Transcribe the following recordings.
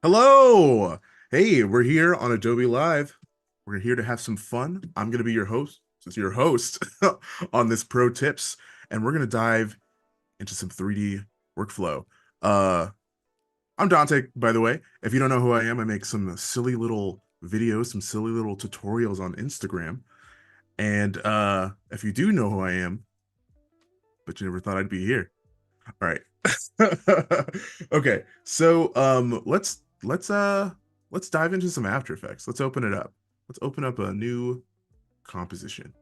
Hello. Hey, we're here on Adobe Live. We're here to have some fun. I'm going to be your host on this pro tips, and we're going to dive into some 3D workflow. Uh, I'm Dante, by the way. If you don't know who I am, I make some silly little videos, some silly little tutorials on Instagram. And if you do know who I am, but you never thought I'd be here. All right. Okay. So let's dive into some After Effects. Let's open it up. Let's open up a new composition.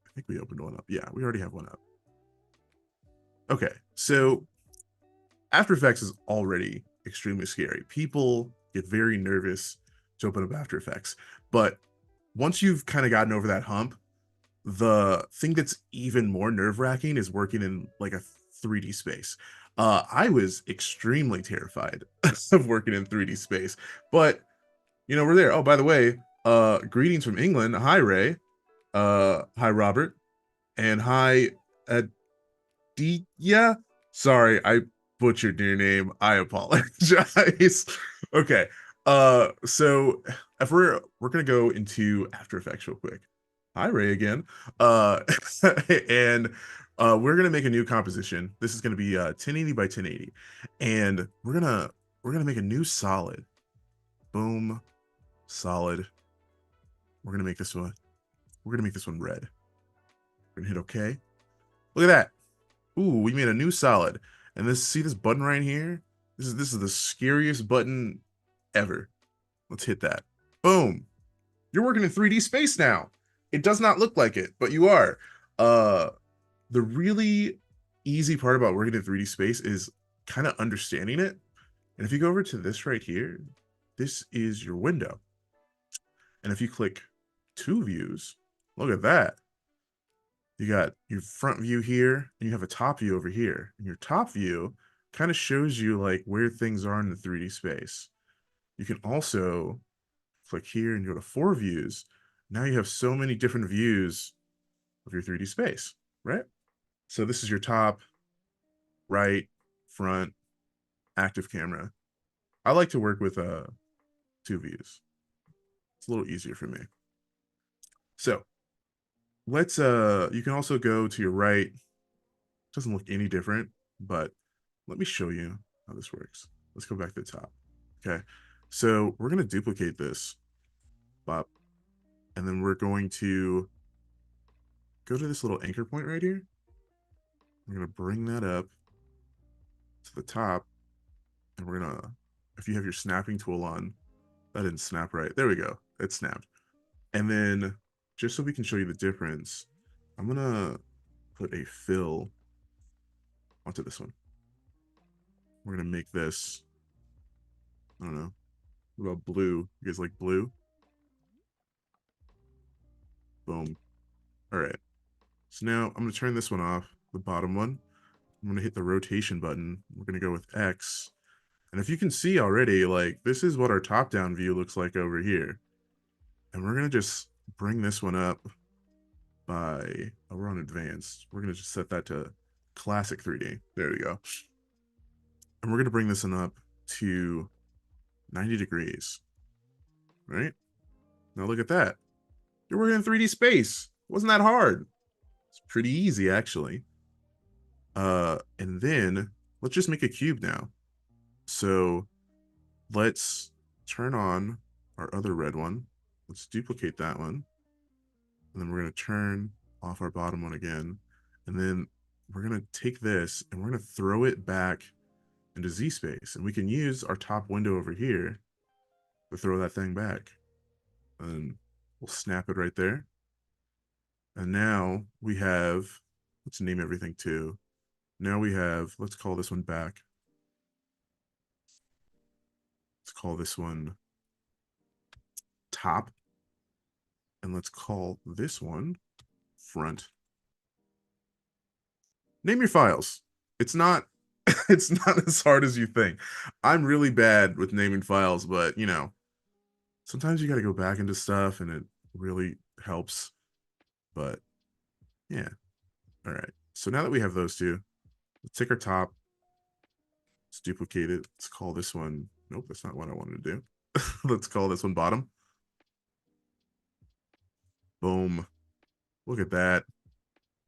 I think we opened one up. Yeah, we already have one up. Okay. So After Effects is already extremely scary. People get very nervous to open up After Effects. But once you've kind of gotten over that hump, the thing that's even more nerve-wracking is working in like a 3D space. I was extremely terrified of working in 3D space, but we're there. Oh, by the way, greetings from England. Hi, Ray. Hi, Robert, and hi, Aditya. Sorry, I butchered your name. I apologize. Okay. So if we're gonna go into After Effects real quick. Hi, Ray again. Uh, and we're gonna make a new composition. This is gonna be 1080 by 1080, and we're gonna make a new solid. Boom, solid. We're gonna make this one. We're gonna make this one red. We're gonna hit OK. Look at that. Ooh, we made a new solid. And see this button right here? This is the scariest button ever. Let's hit that. Boom. You're working in 3D space now. It does not look like it, but you are. Uh the really easy part about working in 3D space is kind of understanding it. And if you go over to this right here, this is your window. And if you click two views, look at that. You got your front view here, and you have a top view over here. And your top view kind of shows you like where things are in the 3D space. You can also click here and go to four views. Now you have so many different views of your 3D space, right? So this is your top, right, front, active camera. I like to work with two views. It's a little easier for me. So let's you can also go to your right. Doesn't look any different, but let me show you how this works. Let's go back to the top. Okay. So we're gonna duplicate this, Bob, and then we're going to go to this little anchor point right here. We're gonna bring that up to the top, and we're gonna, if you have your snapping tool on, that didn't snap right. There we go. It snapped. And then just so we can show you the difference, I'm gonna put a fill onto this one. We're gonna make this, I don't know, what about blue? You guys like blue? Boom. All right. So now I'm gonna turn this one off, the bottom one. I'm gonna hit the rotation button. We're gonna go with X. And if you can see already, like this is what our top-down view looks like over here. And we're gonna just bring this one up by, oh, we're on advanced. We're gonna just set that to classic 3D. There we go. And we're gonna bring this one up to 90 degrees, right? Now look at that. You're working in 3D space. Wasn't that hard? It's pretty easy, actually. And then let's just make a cube now. So let's turn on our other red one. Let's duplicate that one. And then we're going to turn off our bottom one again. And then we're going to take this and we're going to throw it back into Z space. And we can use our top window over here to throw that thing back. And we'll snap it right there. And now we have, let's name everything too. Now we have, let's call this one back. Let's call this one top. And let's call this one front. Name your files. It's not it's not as hard as you think. I'm really bad with naming files, but sometimes you got to go back into stuff and it really helps. But yeah. All right. So now that we have those two, let's take our top Let's duplicate it. Let's call this one. Nope, that's not what I wanted to do. Let's call this one bottom. Boom. Look at that.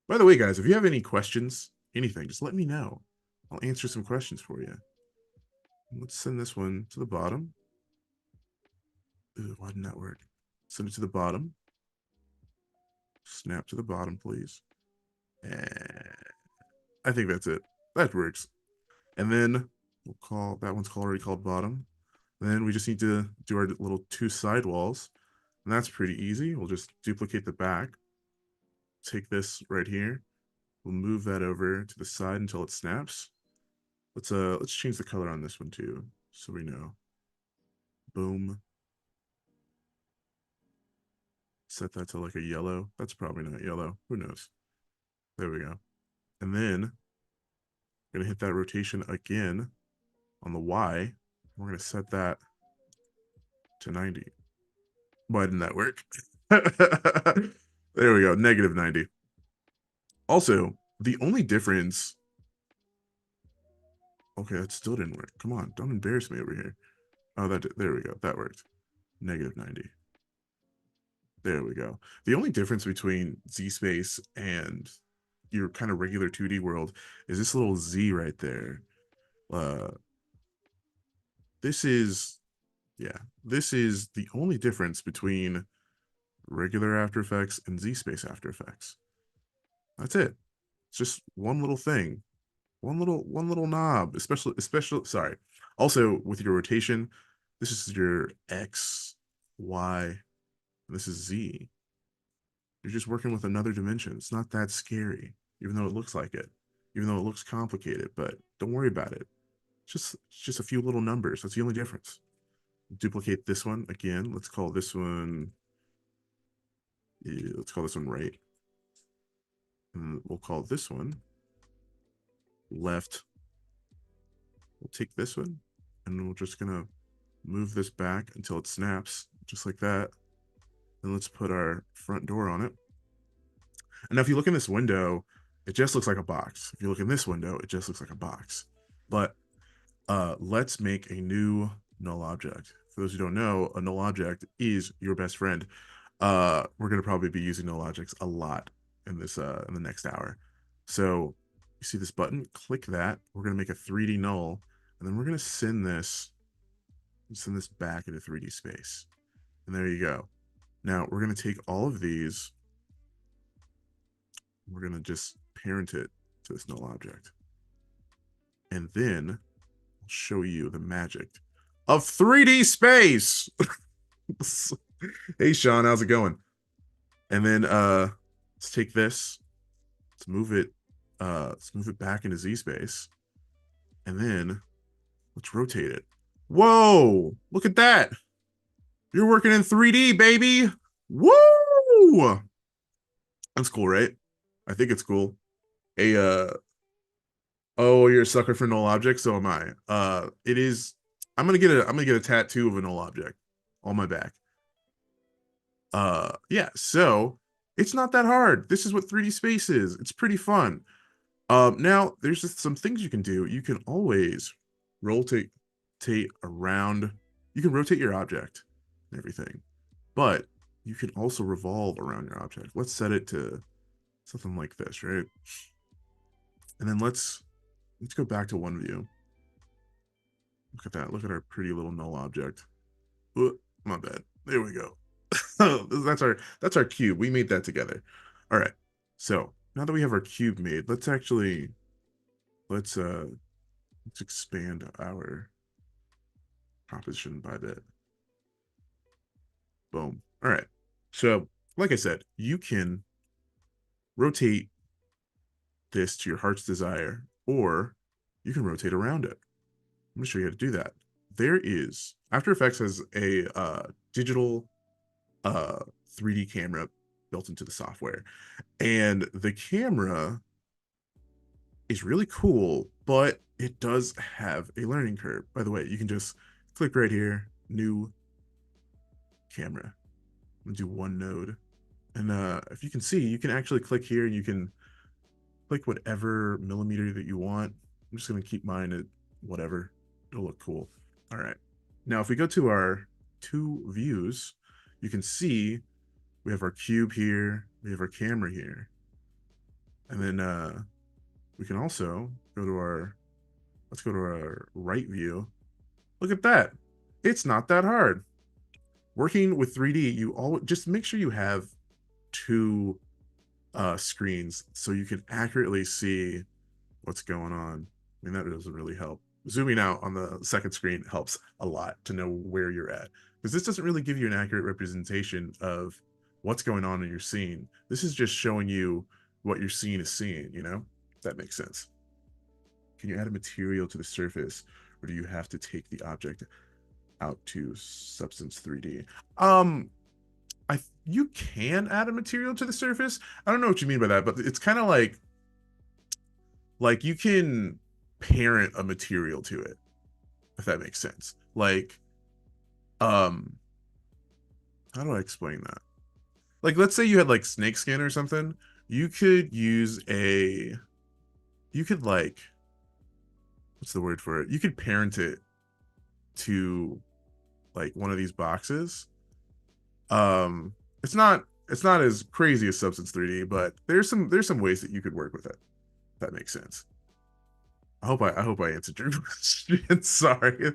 By the way, guys, if you have any questions, anything, just let me know. I'll answer some questions for you. Let's send this one to the bottom. Ooh, why didn't that work? Send it to the bottom. Snap to the bottom, please. And I think that's it. That works. And then we'll call that one's already called bottom. Then we just need to do our little two sidewalls. And that's pretty easy. We'll just duplicate the back. Take this right here. We'll move that over to the side until it snaps. Let's change the color on this one too, so we know. Boom. Set that to like a yellow. That's probably not yellow. Who knows? There we go. And then we're gonna hit that rotation again on the Y. We're gonna set that to 90. Why didn't that work? There we go, negative 90. Also, the only difference. Okay, that still didn't work. Come on, don't embarrass me over here. Oh, there we go. That worked. Negative 90. There we go. The only difference between Z space and your kind of regular 2D world is this little Z right there. This is the only difference between regular After Effects and Z space After Effects. That's it. It's just one little thing, one little knob. Especially sorry. Also with your rotation, this is your X, Y, this is Z. You're just working with another dimension. It's not that scary, even though it looks like it, even though it looks complicated, but don't worry about it. It's just a few little numbers. That's the only difference. Duplicate this one again. Let's call this one, let's call this one right. And we'll call this one left. We'll take this one and we're just gonna move this back until it snaps, just like that. Then let's put our front door on it. And now if you look in this window, it just looks like a box. If you look in this window, it just looks like a box. But let's make a new null object. For those who don't know, a null object is your best friend. We're going to probably be using null objects a lot in this in the next hour. So you see this button, click that. We're going to make a 3D null, and then we're going to send this back into 3D space. And there you go. Now we're going to take all of these. We're going to just parent it to this null object. And then I'll show you the magic of 3D space. Hey, Sean, how's it going? And then let's take this. Let's move it back into Z space. And then let's rotate it. Whoa, look at that. You're working in 3D, baby. Woo! That's cool, right? I think it's cool. Oh, you're a sucker for null objects, so am I. It is. I'm gonna get a tattoo of a null object on my back. Yeah, so it's not that hard. This is what 3D space is. It's pretty fun. Now there's just some things you can do. You can always rotate around. You can rotate your object and everything, but you can also revolve around your object. Let's set it to something like this, right? And then let's go back to one view. Look at that. Look at our pretty little null object. Ooh, my bad. There we go. that's our cube. We made that together. All right. So now that we have our cube made, let's expand our composition by a bit. Boom. All right. So like I said, you can rotate this to your heart's desire, or you can rotate around it. I'm gonna show you how to do that. There is After Effects has a digital 3D camera built into the software, and the camera is really cool, but it does have a learning curve. By the way, you can just click right here, new camera. I'm gonna do one node, and if you can see, you can actually click here and you can click whatever millimeter that you want. I'm just gonna keep mine at whatever. It'll look cool. All right. Now, if we go to our two views, you can see we have our cube here, we have our camera here. And then we can also go to our, let's go to our right view. Look at that. It's not that hard. Working with 3D, you all just make sure you have two screens so you can accurately see what's going on. I mean, that doesn't really help. Zooming out on the second screen helps a lot to know where you're at, because this doesn't really give you an accurate representation of what's going on in your scene. This is just showing you what your scene is seeing, you know? If that makes sense. Can you add a material to the surface, or do you have to take the object out to Substance 3D? You can add a material to the surface. I don't know what you mean by that, but it's kind of like you can parent a material to it, if that makes sense. Like, um, how do I explain that? Like, let's say you had like snake skin or something. You could use a, you could like, what's the word for it? You could parent it to like one of these boxes. Um, it's not as crazy as Substance 3D, but there's some ways that you could work with it. If that makes sense. I hope I answered your question. Sorry.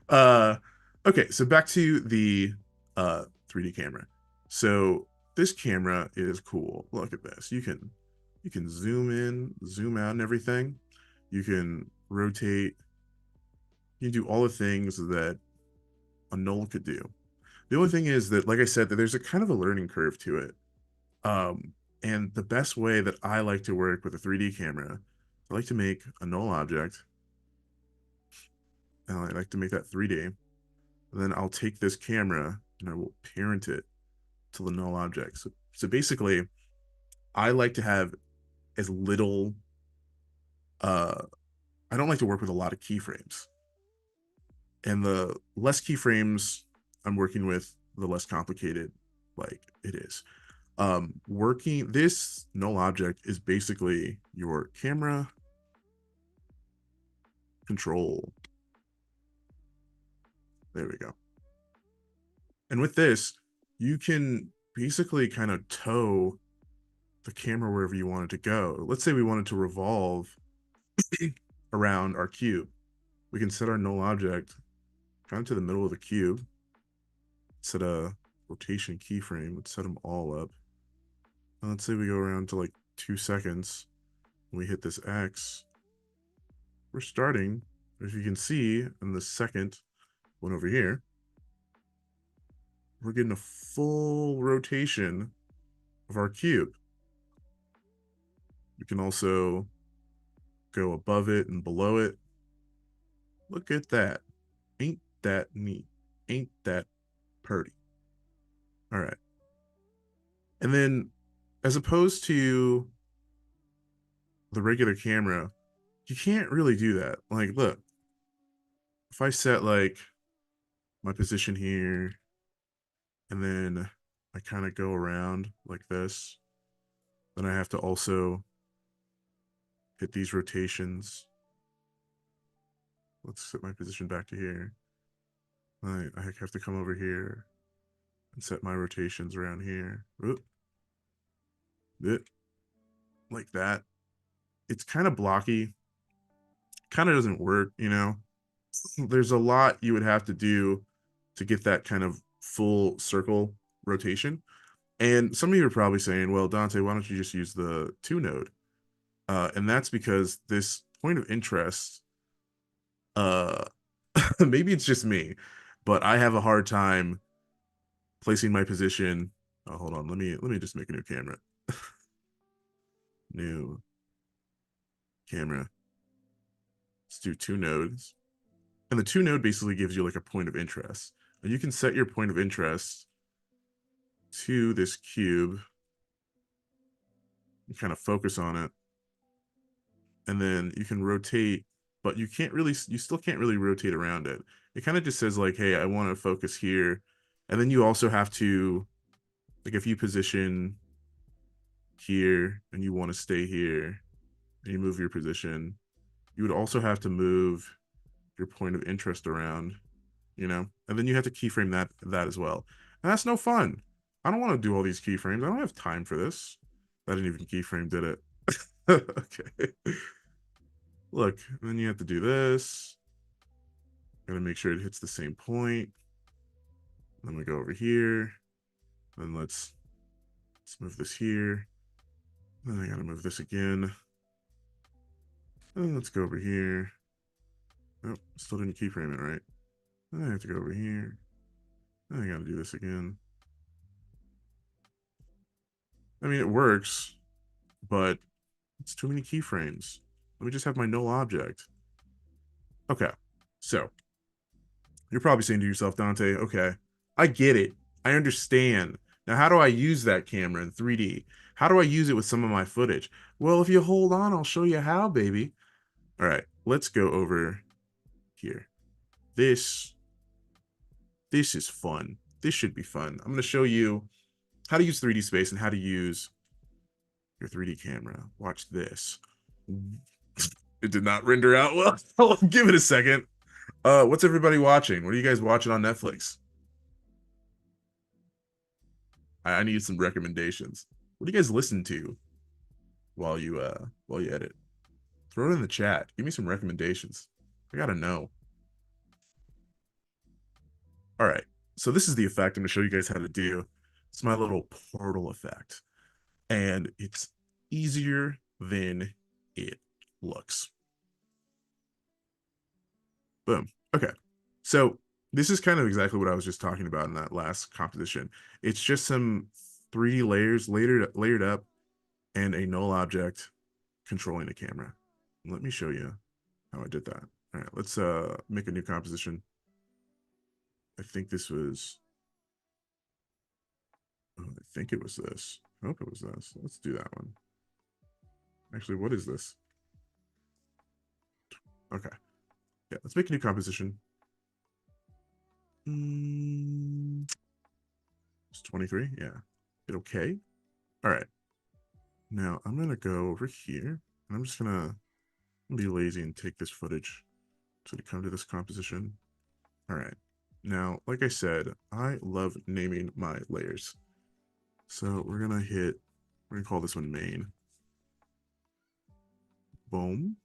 Uh okay, so back to the 3D camera. So this camera is cool. Look at this. You can zoom in, zoom out and everything. You can rotate. You can do all the things that a Null could do. The only thing is that, like I said, that there's a kind of a learning curve to it. And the best way that I like to work with a 3D camera, I like to make a Null object. And I like to make that 3D. And then I'll take this camera and I will parent it to the Null object. So basically, I like to have as little, uh, I don't like to work with a lot of keyframes. And the less keyframes I'm working with, the less complicated like it is. Working this Null object is basically your camera control. There we go. And with this, you can basically kind of tow the camera wherever you want it to go. Let's say we wanted to revolve around our cube. We can set our Null object kind of to the middle of the cube, set a rotation keyframe, let's set them all up. And let's say we go around to like 2 seconds. When we hit this X, we're starting, as you can see in the second one over here, we're getting a full rotation of our cube. We can also go above it and below it. Look at that. Ain't that neat? Ain't that purty? All right. And then, as opposed to the regular camera, you can't really do that. Like, look, if I set like my position here, and then I kind of go around like this, then I have to also hit these rotations. Let's set my position back to here. I have to come over here and set my rotations around here. Oop. Like that. It's kind of blocky. Kind of doesn't work, you know? There's a lot you would have to do to get that kind of full circle rotation. And some of you are probably saying, well, Dontae, why don't you just use the 2 node? And that's because this point of interest, uh, maybe it's just me, but I have a hard time placing my position. Oh, hold on, let me just make a new camera. New camera. Let's do 2 nodes. And the 2 node basically gives you like a point of interest. And you can set your point of interest to this cube and kind of focus on it. And then you can rotate, but you still can't really rotate around it. It kind of just says like, hey, I want to focus here. And then you also have to, like, if you position here and you want to stay here and you move your position, you would also have to move your point of interest around, and then you have to keyframe that as well. And that's no fun. I don't want to do all these keyframes. I don't have time for this. I didn't even keyframe, did it? Okay. Look, and then you have to do this. Gotta make sure it hits the same point. Then we go over here. Then let's move this here. Then I gotta move this again. And let's go over here. Oh, still didn't keyframe it right. Then I have to go over here. Then I gotta do this again. I mean, it works, but it's too many keyframes. Let me just have my null object. Okay, so you're probably saying to yourself, Dante, okay, I get it. I understand. Now, how do I use that camera in 3D? How do I use it with some of my footage? Well, if you hold on, I'll show you how, baby. All right, let's go over here. This is fun. This should be fun. I'm going to show you how to use 3D space and how to use your 3D camera. Watch this. It did not render out well. Give it a second. What's everybody watching? What are you guys watching on Netflix? I need some recommendations. What do you guys listen to while you edit? Throw it in the chat. Give me some recommendations. I gotta know. All right. So this is the effect I'm gonna show you guys how to do. It's my little portal effect. And it's easier than it looks. Boom. Okay. So this is kind of exactly what I was just talking about in that last composition. It's just some 3D layers layered up and a null object controlling the camera. Let me show you how I did that. All right, let's make a new composition. I think this was, oh, I think it was this. I hope it was this. Let's do that one. Actually, what is this? Okay. Yeah, let's make a new composition. It's 23. Yeah. Hit okay. All right. Now I'm gonna go over here and I'm just gonna be lazy and take this footage. So to come to this composition. All right. Now, like I said, I love naming my layers. So we're gonna call this one main. Boom.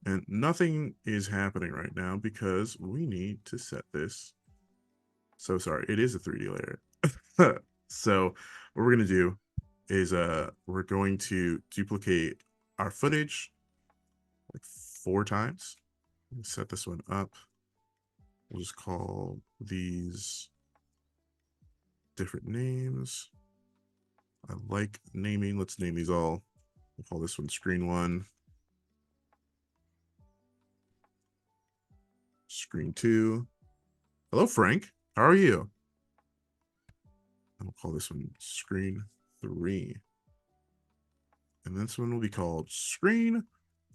And nothing is happening right now because we need to set this. So sorry, it is a 3D layer. So what we're gonna do is we're going to duplicate our footage like 4 times. Set this one up. We'll just call these different names. I like naming. Let's name these all. We'll call this one screen 1. Screen 2. Hello, Frank. How are you? And we'll call this one screen 3. And this one will be called screen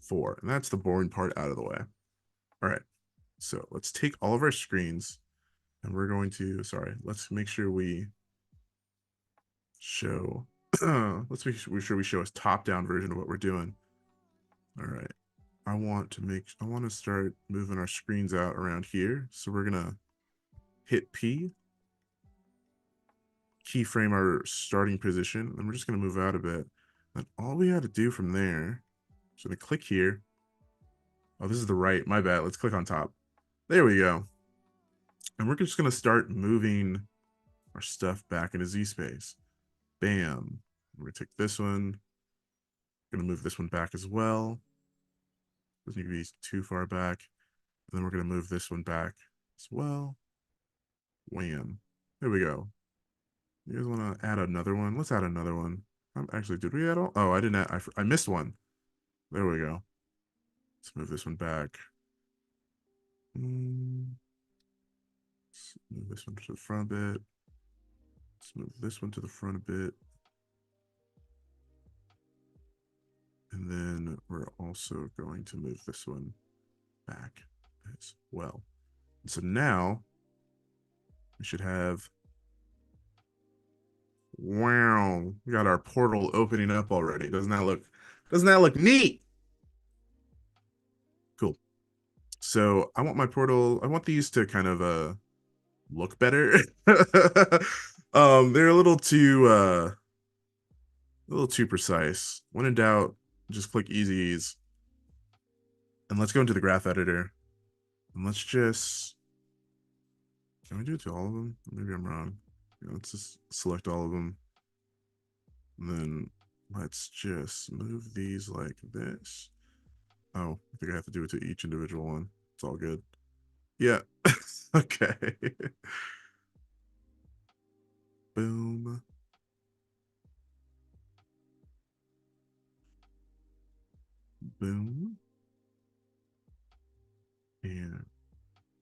4. And that's the boring part out of the way. All right. So let's take all of our screens and we're going to, let's make sure we show, let's make sure we show a top-down version of what we're doing. All right. I want to start moving our screens out around here. So we're going to hit P, keyframe our starting position, and we're just going to move out a bit. And all we had to do from there, so to click here. Oh, this is the right, my bad. Let's click on top. There we go. And we're just going to start moving our stuff back into Z space. Bam. We're going to take this one. We're going to move this one back as well. Doesn't need to be too far back. And then we're going to move this one back as well. Wham. There we go. You guys want to add another one? Let's add another one. Actually, did we add all? Oh, I didn't add, I missed one. There we go. Let's move this one back. Let's move this one to the front a bit. Let's move this one to the front a bit. And then we're also going to move this one back as well. And so now we should have, wow, we got our portal opening up already. Doesn't that look neat? So I want my portal, I want these to kind of look better. They're a little too precise. When in doubt, just click easy ease. And let's go into the graph editor. And let's just, can we do it to all of them? Maybe I'm wrong. Yeah, let's just select all of them. And then let's just move these like this. Oh, I think I have to do it to each individual one. It's all good. Yeah. Okay. Boom. Boom. And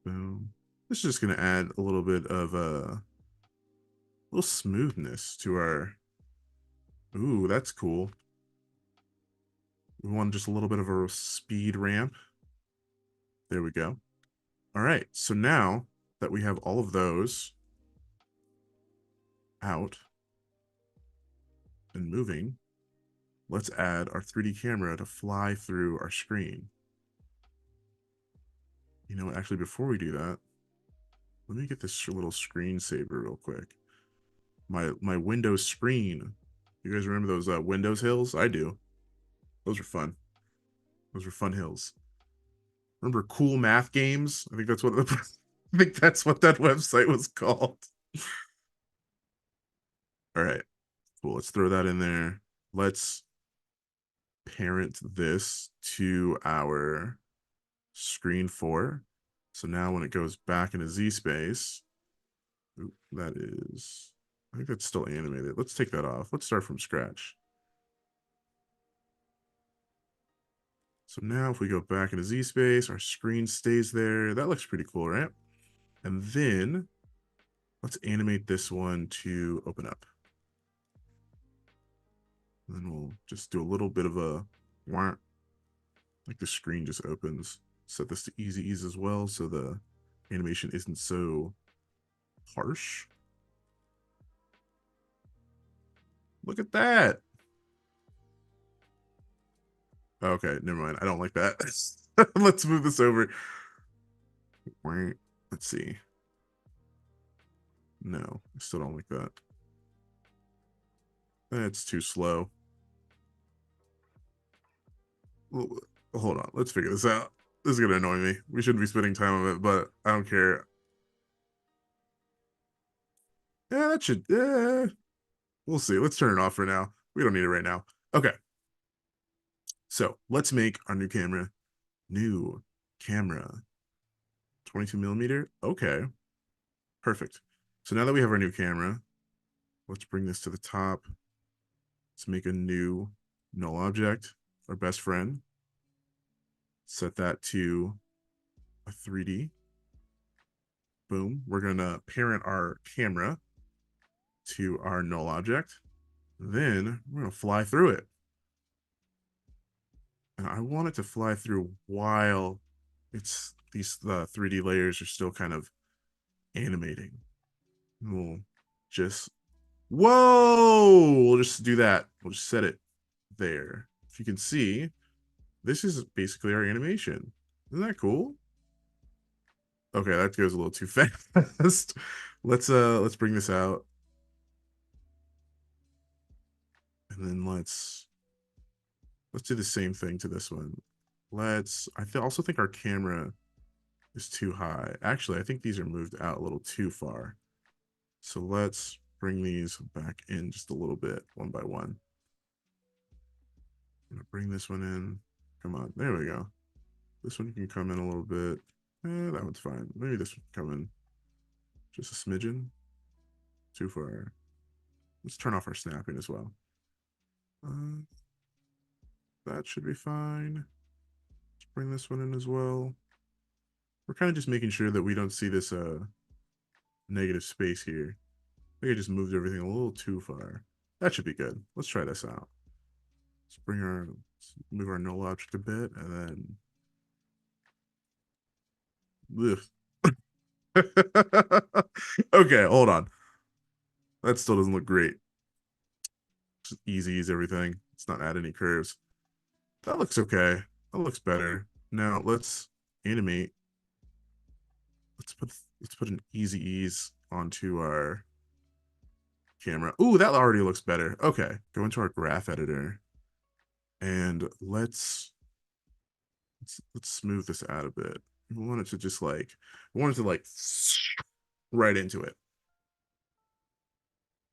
boom. This is just going to add a little bit of a little smoothness to our. Ooh, that's cool. We want just a little bit of a speed ramp. There we go. All right. So now that we have all of those out and moving, let's add our 3D camera to fly through our screen. You know what? Actually, before we do that, let me get this little screensaver real quick. My Windows screen. You guys remember those Windows hills? I do. Those are fun. Those were fun hills. Remember Cool Math Games? I think that's what I think that's what that website was called. All right, cool. Let's throw that in there. Let's parent this to our screen 4. So now when it goes back into Z space, that is, I think that's still animated. Let's take that off. Let's start from scratch. So now if we go back into Z space, our screen stays there. That looks pretty cool, right? And then let's animate this one to open up. And then we'll just do a little bit of a wah, like the screen just opens. Set this to easy ease as well so the animation isn't so harsh. Look at that. Okay, never mind. I don't like that. Let's move this over. Let's see. No, I still don't like that. That's too slow. Well, hold on. Let's figure this out. This is going to annoy me. We shouldn't be spending time on it, but I don't care. Yeah, that should. We'll see. Let's turn it off for now. We don't need it right now. Okay. So let's make our new camera. New camera. 22 millimeter. Okay. Perfect. So now that we have our new camera, let's bring this to the top. Let's make a new null object, our best friend. Set that to a 3D. Boom. We're going to parent our camera to our null object. Then we're going to fly through it. And I want it to fly through while it's these 3D layers are still kind of animating. We'll just, whoa, we'll just do that. We'll just set it there. If you can see, this is basically our animation. Isn't that cool? Okay, that goes a little too fast. Let's bring this out. And then let's do the same thing to this one. Also think our camera is too high. Actually, I think these are moved out a little too far. So let's bring these back in just a little bit, one by one. I'm gonna bring this one in. Come on, there we go. This one can come in a little bit. That one's fine. Maybe this one can come in just a smidgen. Too far. Let's turn off our snapping as well. That should be fine. Let's bring this one in as well. We're kind of just making sure that we don't see this negative space here. I think I just moved everything a little too far. That should be good. Let's try this out. Let's move our null object a bit, and then okay, hold on. That still doesn't look great. Just easy as everything. Let's not add any curves. That looks okay. That looks better. Now let's animate. Let's put an easy ease onto our camera. Ooh, that already looks better. Okay, go into our graph editor and let's smooth this out a bit. We want it to just like we want it to like right into it.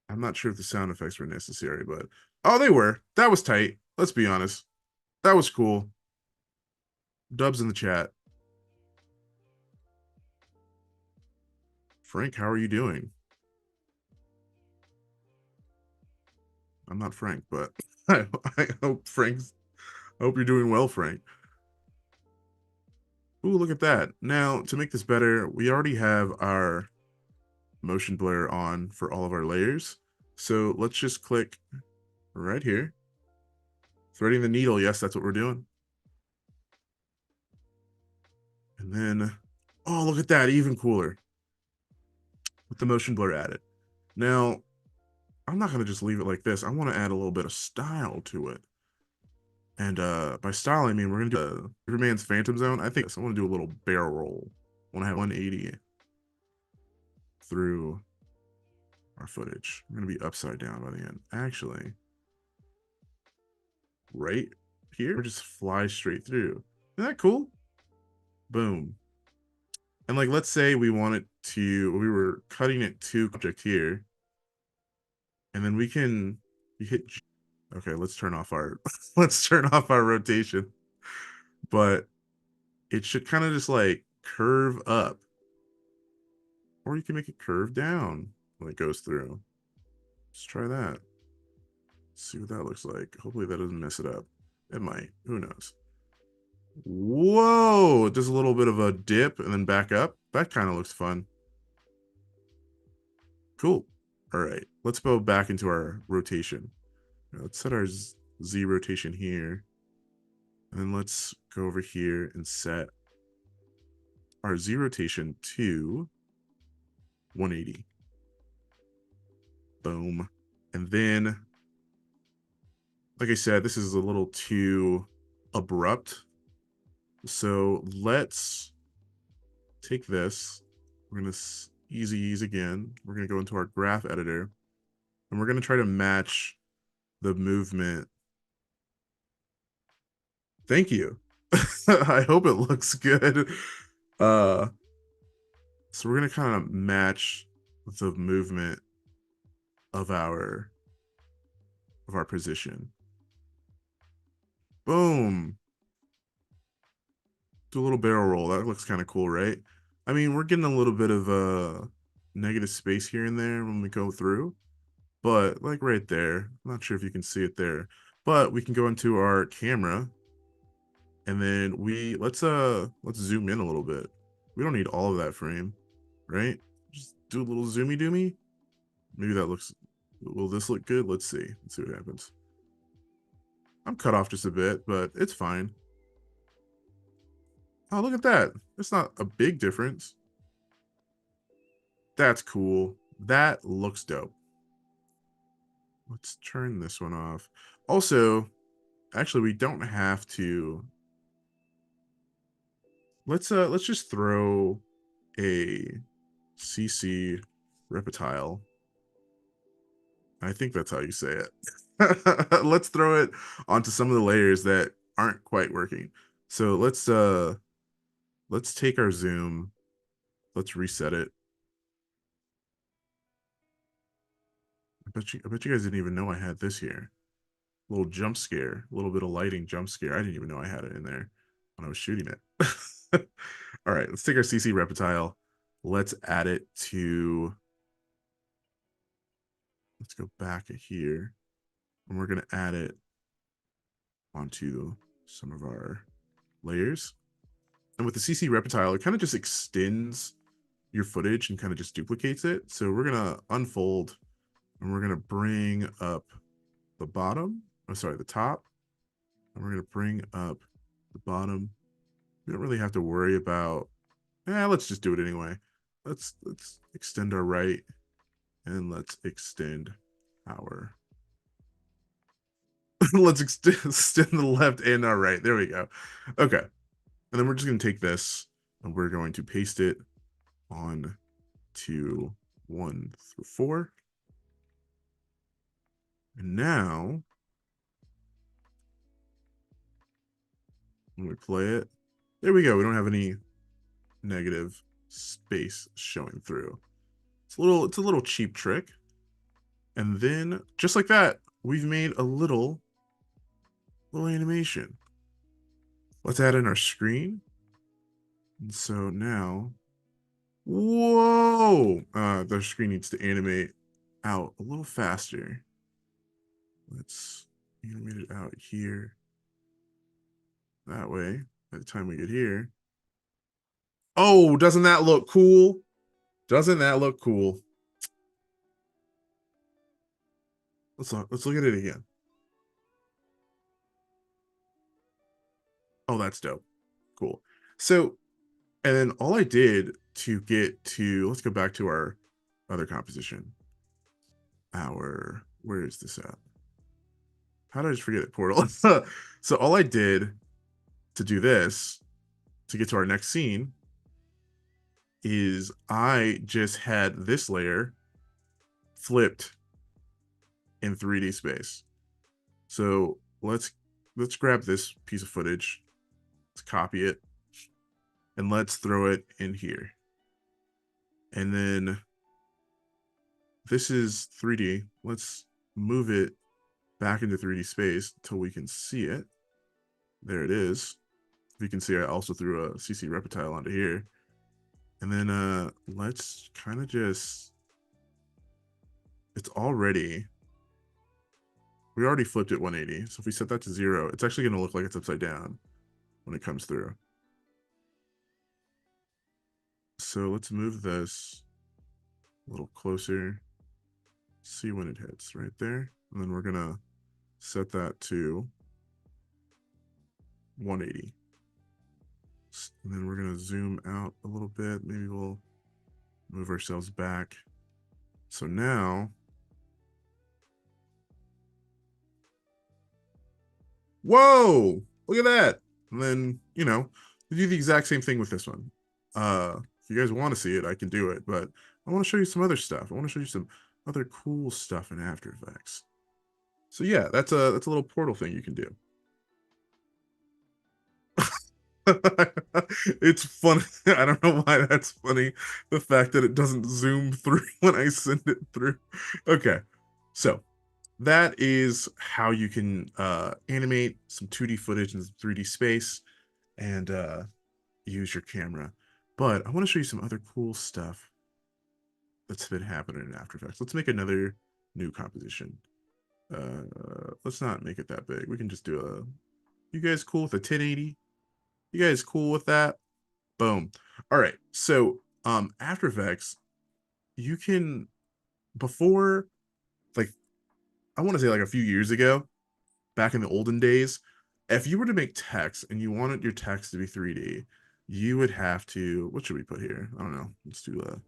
I'm not sure if the sound effects were necessary, but oh, they were. That was tight. Let's be honest. That was cool. Dubs in the chat. Frank, how are you doing? I'm not Frank, but I hope I hope you're doing well, Frank. Ooh, look at that. Now, to make this better, we already have our motion blur on for all of our layers. So let's just click right here. Threading the needle, yes, that's what we're doing. And then, oh, look at that, even cooler. With the motion blur added. Now, I'm not gonna just leave it like this. I wanna add a little bit of style to it. And by style, I mean we're gonna do Superman's Phantom Zone. I think I wanna do a little barrel roll. I wanna have 180 through our footage. We're gonna be upside down by the end. Actually, right here, or just fly straight through. Isn't that cool? Boom. And like, let's say we were cutting it to object here, and then we hit. Okay, let's turn off our let's turn off our rotation. But it should kind of just like curve up, or you can make it curve down when it goes through. Let's try that. See what that looks like. Hopefully that doesn't mess it up. It might. Who knows? Whoa! Just a little bit of a dip and then back up. That kind of looks fun. Cool. All right. Let's go back into our rotation. Let's set our Z rotation here. And then let's go over here and set our Z rotation to 180. Boom. And then, like I said, this is a little too abrupt. So let's take this. We're going to easy ease again. We're going to go into our graph editor and we're going to try to match the movement. Thank you. I hope it looks good. So we're going to kind of match the movement of our position. Boom. Do a little barrel roll. That looks kind of cool, right? I mean, we're getting a little bit of a negative space here and there when we go through, but like right there, I'm not sure if you can see it there, but we can go into our camera and then let's zoom in a little bit. We don't need all of that frame, right? Just do a little zoomy doomy. Maybe that looks, will this look good? Let's see. Let's see what happens. I'm cut off just a bit, but it's fine. Oh, look at that. It's not a big difference. That's cool. That looks dope. Let's turn this one off. Also, actually, we don't have to. Let's just throw a CC reptile. I think that's how you say it. Let's throw it onto some of the layers that aren't quite working. So let's take our zoom. Let's reset it. I bet you guys didn't even know I had this here. A little jump scare, a little bit of lighting jump scare. I didn't even know I had it in there when I was shooting it. All right, let's take our CC reptile. Let's add it to, let's go back here. And we're gonna add it onto some of our layers. And with the CC reptile, it kind of just extends your footage and kind of just duplicates it. So we're gonna unfold and we're gonna bring up the bottom. Oh, sorry, the top. And we're gonna bring up the bottom. We don't really have to worry about, let's just do it anyway. Let's extend our right and let's extend our let's extend the left and our right. There we go. Okay. And then we're just going to take this and we're going to paste it on to 1 through 4. And now when we play it, there we go. We don't have any negative space showing through. It's a little cheap trick. And then just like that, we've made a little animation. Let's add in our screen. And so now, whoa, the screen needs to animate out a little faster. Let's animate it out here. That way, by the time we get here, oh, doesn't that look cool? Doesn't that look cool? Let's look at it again. Oh, that's dope. Cool. So, and then all I did to get to, let's go back to our other composition. Where is this at? How did I just forget it? Portal. So all I did to do this, to get to our next scene, is I just had this layer flipped in 3D space. So let's grab this piece of footage, let's copy it, and let's throw it in here. And then this is 3D. Let's move it back into 3D space until we can see it. There it is. You can see I also threw a CC Reptile onto here. And then let's kind of just, it's already, we already flipped it 180. So if we set that to 0, it's actually going to look like it's upside down when it comes through. So let's move this a little closer. See when it hits right there. And then we're going to set that to 180. And then we're going to zoom out a little bit. Maybe we'll move ourselves back. So now, whoa, look at that. And then, you know, we do the exact same thing with this one. If you guys want to see it, I can do it, but I want to show you some other stuff. I want to show you some other cool stuff in After Effects. So yeah, that's a little portal thing you can do. It's funny. I don't know why that's funny. The fact that it doesn't zoom through when I send it through. Okay. So that is how you can animate some 2D footage in 3D space and use your camera. But I want to show you some other cool stuff that's been happening in After Effects. Let's make another new composition. Let's not make it that big. We can just do a, you guys cool with a 1080? You guys cool with that? Boom. All right. So After Effects, you can, before, like, I want to say like a few years ago, back in the olden days, if you were to make text and you wanted your text to be 3D, you would have to, what should we put here? I don't know. Let's do a,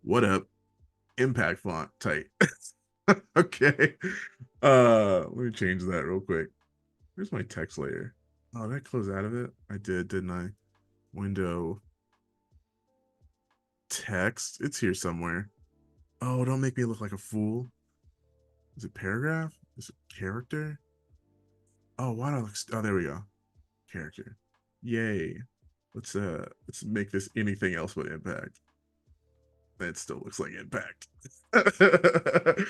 what up? Impact font tight. Okay. Let me change that real quick. Here's my text layer. Oh, did I close out of it? I did, didn't I? Window text. It's here somewhere. Oh, don't make me look like a fool. Is it paragraph? Is it character? Oh, why do I look? Oh, there we go. Character. Yay. Let's make this anything else but impact. It still looks like impact. I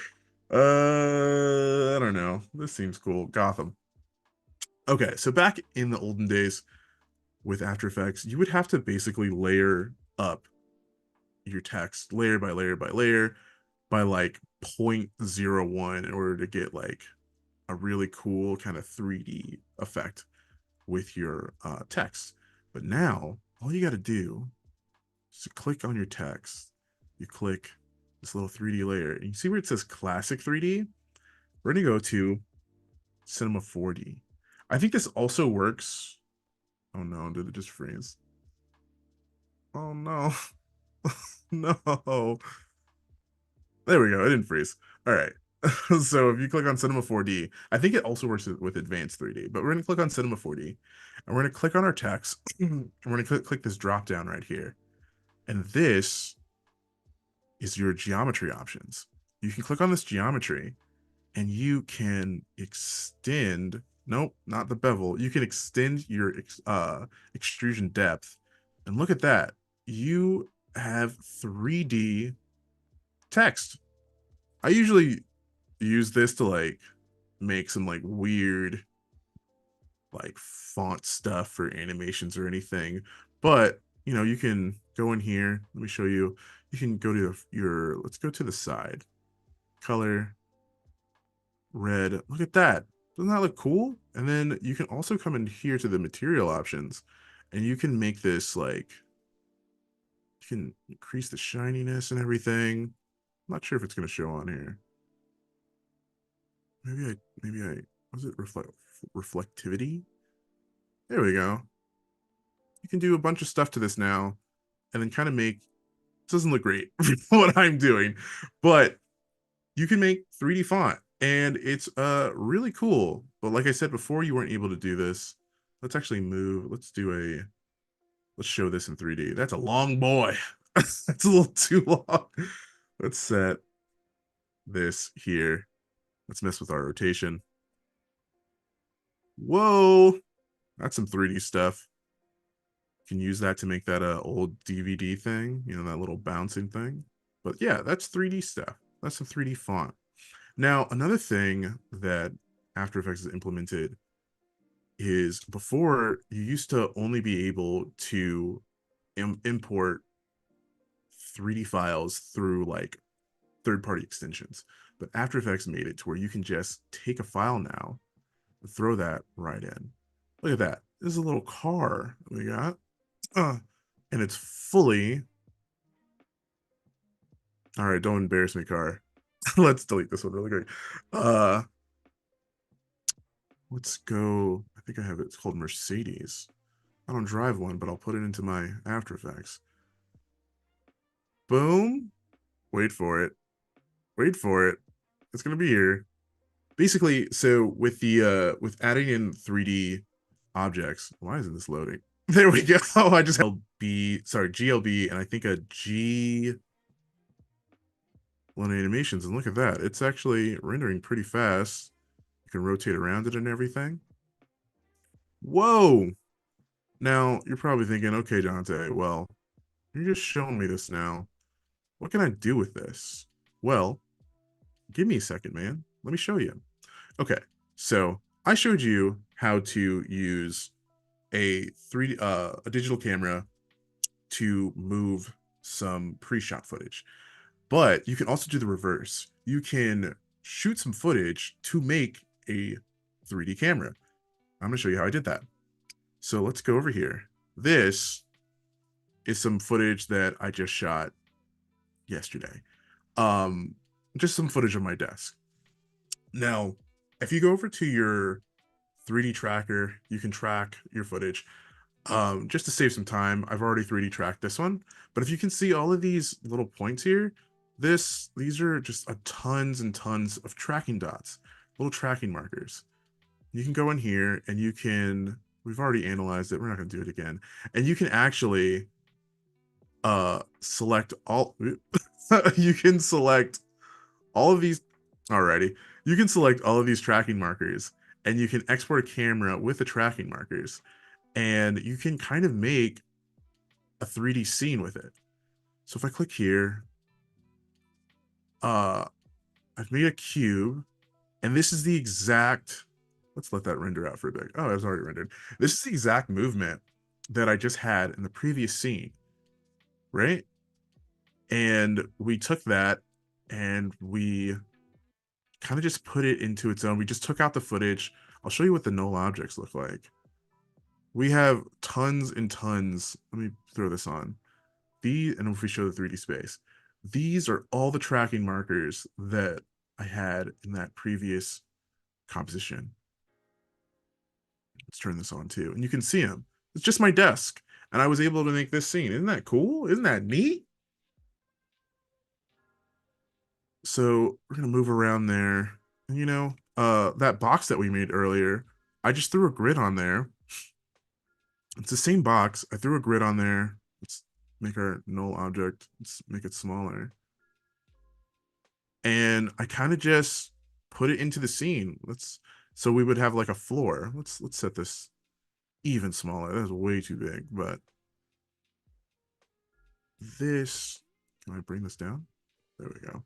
don't know. This seems cool. Gotham. Okay, so back in the olden days with After Effects, you would have to basically layer up your text layer by layer by layer by like 0.01 in order to get like a really cool kind of 3D effect with your text. But now all you got to do is to click on your text. You click this little 3D layer and you see where it says classic 3D. We're going to go to Cinema 4D. I think this also works. Oh no, did it just freeze? Oh no. No. There we go. It didn't freeze. All right. So if you click on Cinema 4D, I think it also works with Advanced 3D, but we're going to click on Cinema 4D and we're going to click on our text and we're going to click this drop down right here. And this is your geometry options. You can click on this geometry and you can extend, nope, not the bevel. You can extend your extrusion depth. And look at that. You have 3D text. I usually use this to like make some like weird like font stuff for animations or anything. But you know, you can go in here. Let me show you. You can go to your, let's go to the side. Color, red. Look at that. Doesn't that look cool? And then you can also come in here to the material options and you can make this like, you can increase the shininess and everything. I'm not sure if it's going to show on here. Maybe I, was it reflectivity? There we go. You can do a bunch of stuff to this now and then kind of make, it doesn't look great for what I'm doing, but you can make 3D font and it's really cool. But like I said before, you weren't able to do this. Let's actually move. Let's show this in 3D. That's a long boy. That's a little too long. Let's set this here. Let's mess with our rotation. Whoa, that's some 3D stuff. You can use that to make that old DVD thing, you know, that little bouncing thing. But yeah, that's 3D stuff. That's some 3D font. Now, another thing that After Effects has implemented is before you used to only be able to import 3D files through like third-party extensions. But After Effects made it to where you can just take a file now and throw that right in. Look at that. This is a little car that we got. And it's fully. All right, don't embarrass me, car. Let's delete this one really quick. Let's go. I think I have it. It's called Mercedes. I don't drive one, but I'll put it into my After Effects. Boom. Wait for it. Wait for it. It's gonna be here. Basically, so with the with adding in 3D objects, why isn't this loading? There we go. I just GLB, and I think a G one animations, and look at that. It's actually rendering pretty fast. You can rotate around it and everything. Whoa. Now, you're probably thinking, okay, Dontae, well, you're just showing me this now. What can I do with this? Well, give me a second, man. Let me show you. Okay, so I showed you how to use a digital camera to move some pre-shot footage. But you can also do the reverse. You can shoot some footage to make a 3D camera. I'm going to show you how I did that. So let's go over here. This is some footage that I just shot yesterday. Just some footage of my desk. Now, if you go over to your 3D tracker, you can track your footage. Just to save some time, I've already 3D tracked this one. But if you can see all of these little points here, these are just tons and tons of tracking dots, little tracking markers. You can go in here and you can, we've already analyzed it, we're not going to do it again. And you can actually select all, you can select all of these, alrighty, you can select all of these tracking markers and you can export a camera with the tracking markers and you can kind of make a 3D scene with it. So if I click here, I've made a cube, and this is the exact, let's let that render out for a bit. Oh, it was already rendered. This is the exact movement that I just had in the previous scene, right? And we took that and we kind of just put it into its own. We just took out the footage. I'll show you what the null objects look like. We have tons and tons. Let me throw this on. And if we show the 3D space, these are all the tracking markers that I had in that previous composition. Let's turn this on too. And you can see them. It's just my desk. And I was able to make this scene. Isn't that cool? Isn't that neat? So we're gonna move around there. And that box that we made earlier, I just threw a grid on there. It's the same box. I threw a grid on there. Let's make our null object. Let's make it smaller. And I kind of just put it into the scene. So we would have like a floor. Let's set this even smaller. That's way too big, but this, can I bring this down? There we go.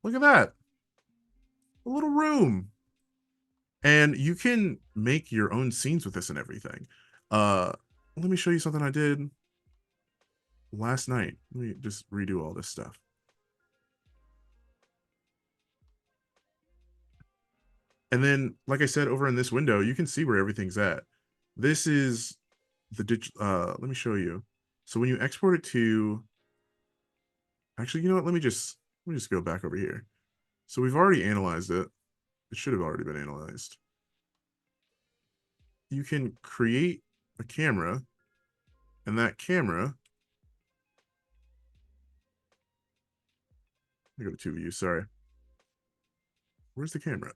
Look at that. A little room. And you can make your own scenes with this and everything. Let me show you something I did last night. Let me just redo all this stuff. And then, like I said, over in this window, you can see where everything's at. This is the let me show you. So when you export it to, actually, you know what? Let me just go back over here. So we've already analyzed it. It should have already been analyzed. You can create a camera, and that camera, I go to two views, sorry. Where's the camera?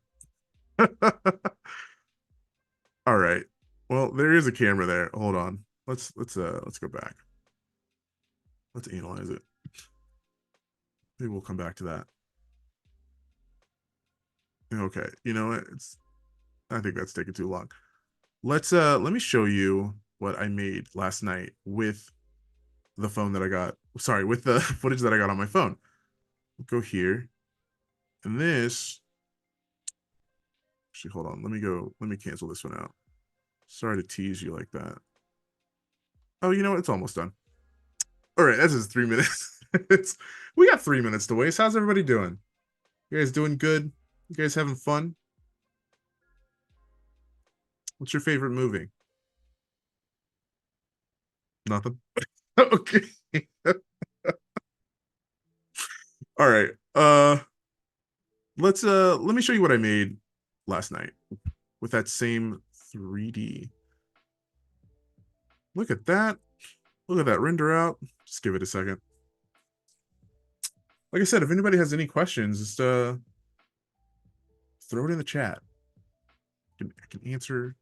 All right. Well, there is a camera there. Hold on. Let's go back. Let's analyze it. Maybe we'll come back to that. Okay. You know what? I think that's taking too long. Let me show you what I made last night with the phone that I got. Sorry, with the footage that I got on my phone. We'll go here. And this, actually, hold on. Let me cancel this one out. Sorry to tease you like that. Oh, you know what? It's almost done. All right, this is 3 minutes. We got 3 minutes to waste. How's everybody doing? You guys doing good? You guys having fun? What's your favorite movie? Nothing. Okay. All right. Let me show you what I made last night with that same 3D. Look at that. Look at that render out. Just give it a second. Like I said, if anybody has any questions, just throw it in the chat. I can answer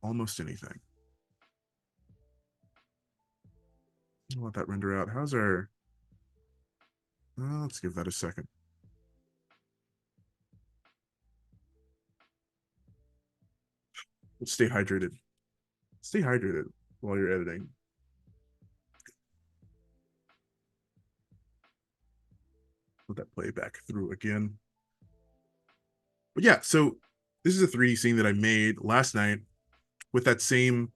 almost anything. I'll let that render out. How's our... let's give that a second. Let's stay hydrated. Stay hydrated while you're editing. Let that play back through again. But yeah, so this is a 3D scene that I made last night with that same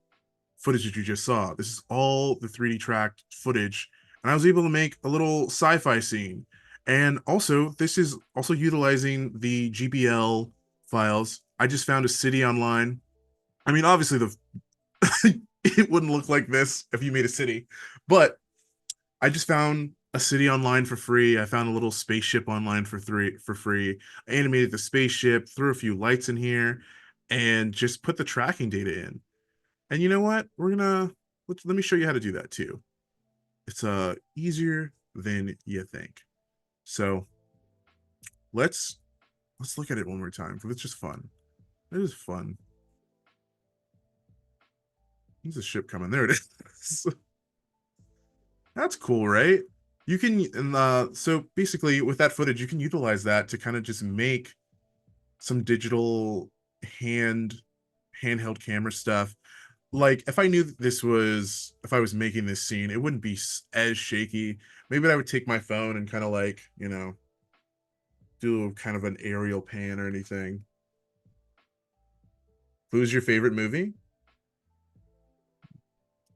footage that you just saw. This is all the 3D tracked footage, and I was able to make a little sci-fi scene. And also, this is also utilizing the GBL files. I just found a city online. I mean, obviously, it wouldn't look like this if you made a city, but I just found a city online for free. I found a little spaceship online for free. I animated the spaceship, threw a few lights in here, and just put the tracking data in. And you know what? Let me show you how to do that too. It's easier than you think. So let's look at it one more time because it's just fun. It is fun. There's a ship coming. There it is. That's cool, right? You can, and so basically with that footage, you can utilize that to kind of just make some digital handheld camera stuff. Like if I knew that if I was making this scene, it wouldn't be as shaky. Maybe I would take my phone and kind of like, do kind of an aerial pan or anything. Who's your favorite movie?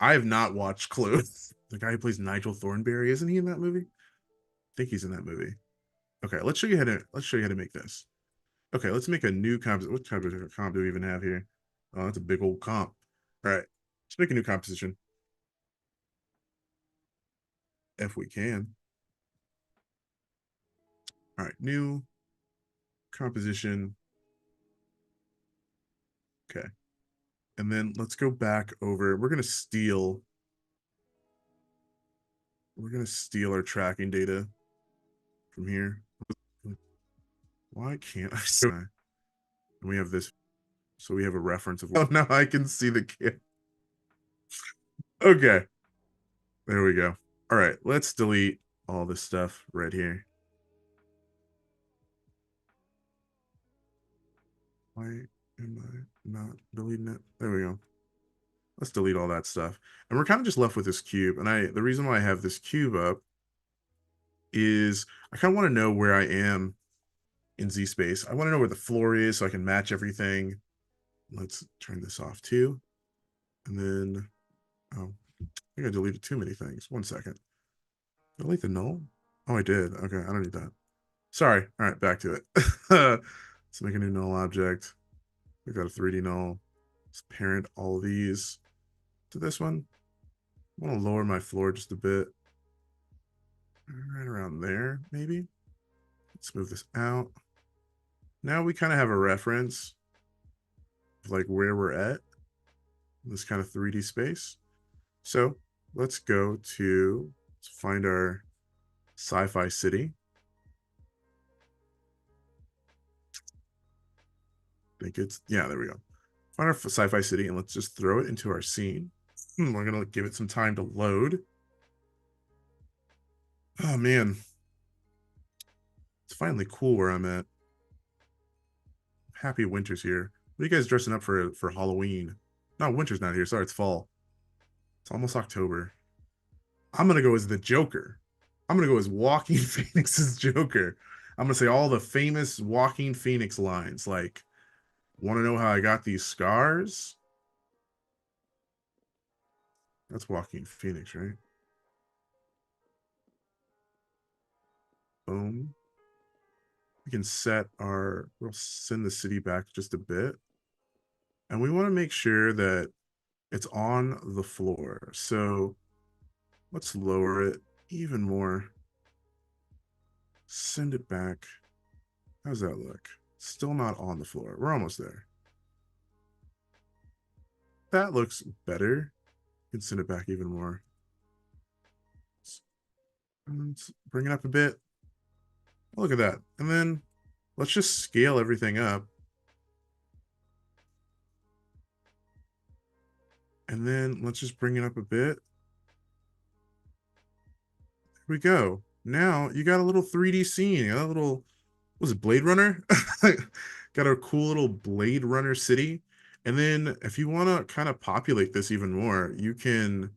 I have not watched Clue. The guy who plays Nigel Thornberry, isn't he in that movie? I think he's in that movie. Okay, let's show you how to make this. Okay, let's make a new comp. What type of comp do we even have here? Oh, that's a big old comp. All right, let's make a new composition. If we can. All right, new composition. Okay. And then let's go back over. We're going to steal our tracking data from here. Why can't I see? And we have this, so we have a reference of. Oh, now I can see the kid. Okay, there we go. All right, let's delete all this stuff right here. Why am I not deleting it? There we go. Let's delete all that stuff. And we're kind of just left with this cube. And the reason why I have this cube up is I kind of want to know where I am in Z space. I want to know where the floor is so I can match everything. Let's turn this off too. And then, oh, I think I deleted too many things. 1 second. Delete the null? Oh, I did. Okay, I don't need that. Sorry. All right, back to it. Let's make a new null object. We've got a 3D null. Let's parent all of these to this one. I want to lower my floor just a bit. Right around there, maybe. Let's move this out. Now we kind of have a reference of like where we're at in this kind of 3D space. So let's go to find our sci-fi city. I think it's, yeah, there we go. Find our sci-fi city and let's just throw it into our scene. We're going to give it some time to load. Oh, man. It's finally cool where I'm at. Happy winter's here. What are you guys dressing up for Halloween? No, winter's not here. Sorry, it's fall. It's almost October. I'm going to go as the Joker. I'm going to go as Walking Phoenix's Joker. I'm going to say all the famous Walking Phoenix lines. Like, want to know how I got these scars? That's Walking Phoenix, right? Boom. We can set our, we'll send the city back just a bit. And we want to make sure that it's on the floor. So let's lower it even more. Send it back. How's that look? Still not on the floor. We're almost there. That looks better. You can send it back even more. Let's bring it up a bit. Look at that. And then let's just scale everything up. And then let's just bring it up a bit. There we go. Now you got a little 3D scene. You got a little, was it Blade Runner? Got a cool little Blade Runner city. And then if you want to kind of populate this even more, you can,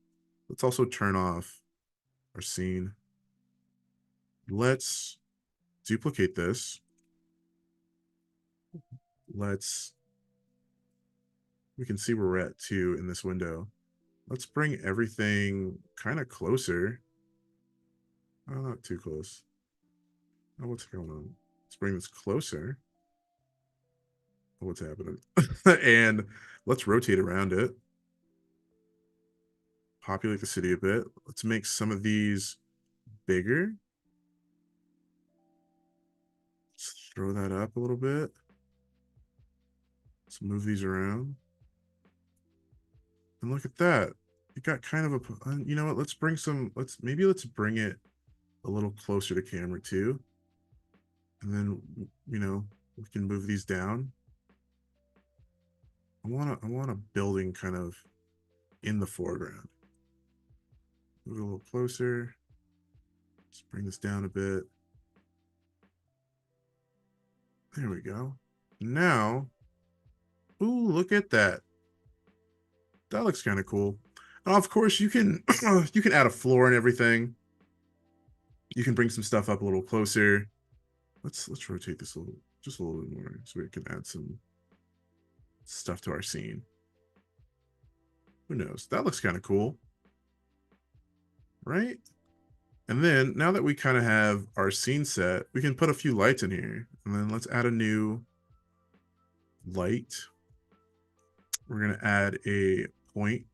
let's also turn off our scene. Let's duplicate this. We can see where we're at too in this window. Let's bring everything kind of closer. Oh, not too close. Oh, what's going on? Let's bring this closer. Oh, what's happening? And let's rotate around it. Populate the city a bit. Let's make some of these bigger. Let's throw that up a little bit. Let's move these around. And look at that. You got kind of a, you know what? Let's bring some, let's bring it a little closer to camera too. And then, you know, we can move these down. I want a building kind of in the foreground. Move it a little closer. Let's bring this down a bit. There we go. Now, ooh, look at that. That looks kind of cool. Now, of course, you can you can add a floor and everything. You can bring some stuff up a little closer. Let's rotate this just a little bit more so we can add some stuff to our scene. Who knows? That looks kind of cool, right? And then now that we kind of have our scene set, we can put a few lights in here. And then let's add a new light. We're going to add a point.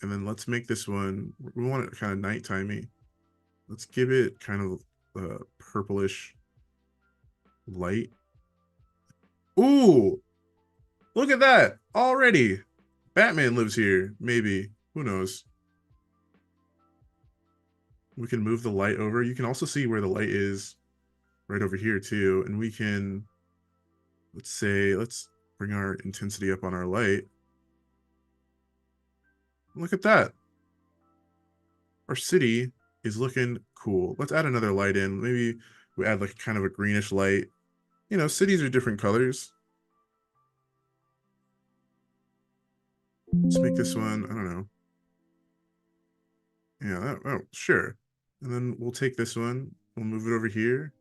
And then let's make this one, we want it kind of nighttimey. Let's give it kind of a purplish light. Ooh, look at that already. Batman lives here, maybe. Who knows? We can move the light over. You can also see where the light is right over here too, and we can, let's bring our intensity up on our light. Look at that. Our city is looking cool. Let's add another light in. Maybe we add like kind of a greenish light. You know, cities are different colors. Let's make this one, I don't know. Yeah, oh, sure. And then we'll take this one, we'll move it over here.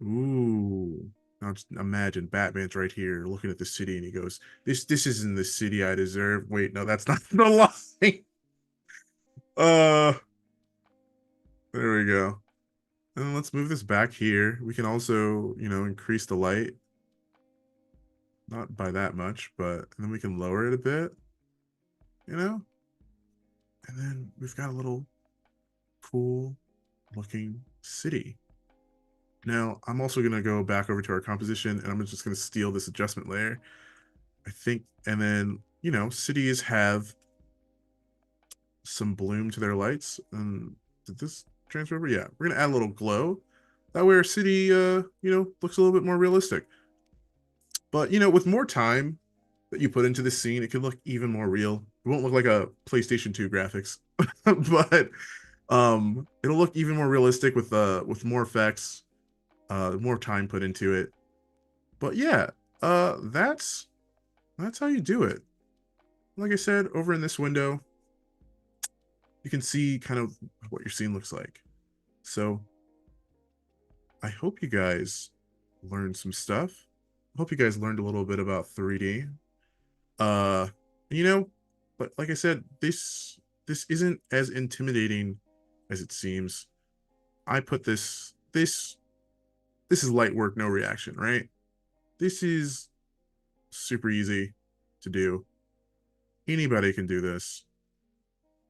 Ooh. Now just imagine Batman's right here looking at the city and he goes, this isn't the city I deserve. Wait, no, that's not the line. Uh there we go. And then let's move this back here. We can also, you know, increase the light. Not by that much, but then we can lower it a bit, you know? And then we've got a little cool looking city. Now, I'm also going to go back over to our composition and I'm just going to steal this adjustment layer. I think, and then, you know, cities have some bloom to their lights. And did this transfer over? Yeah, we're going to add a little glow. That way our city, you know, looks a little bit more realistic. But, you know, with more time that you put into this scene, it could look even more real. It won't look like a PlayStation 2 graphics, but it'll look even more realistic with more effects, more time put into it. But yeah, that's how you do it. Like I said, over in this window, you can see kind of what your scene looks like. So I hope you guys learned some stuff. I hope you guys learned a little bit about 3D. You know, but like I said, this isn't as intimidating as it seems. I put this is light work, no reaction, right? This is super easy to do. Anybody can do this.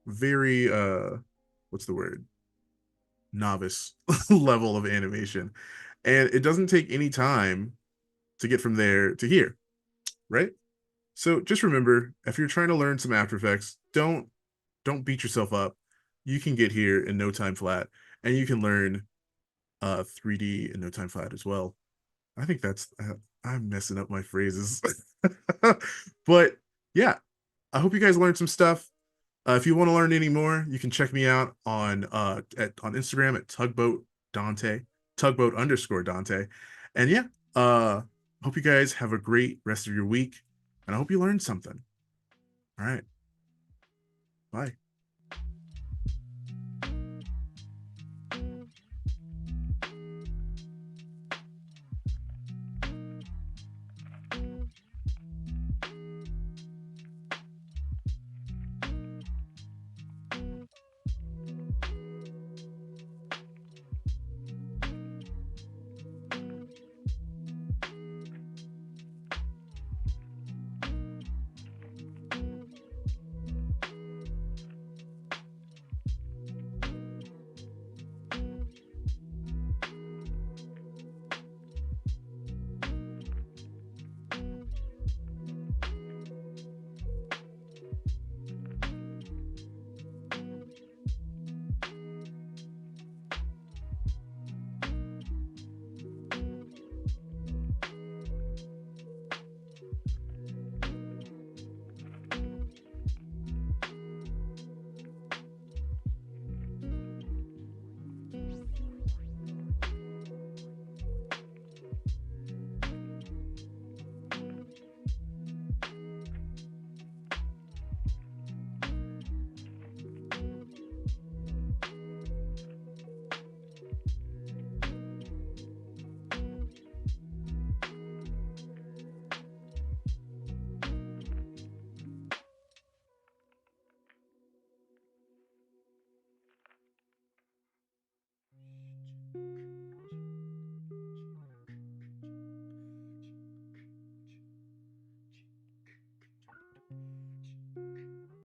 Very what's the word? Novice level of animation. And it doesn't take any time to get from there to here, right? So just remember, if you're trying to learn some After Effects, don't beat yourself up. You can get here in no time flat, and you can learn 3D in no time flat as well. I think that's I'm messing up my phrases, but yeah, I hope you guys learned some stuff. If you want to learn any more, you can check me out on on Instagram at tugboat Dontae, tugboat underscore Dontae, and yeah, hope you guys have a great rest of your week, and I hope you learned something. All right, bye.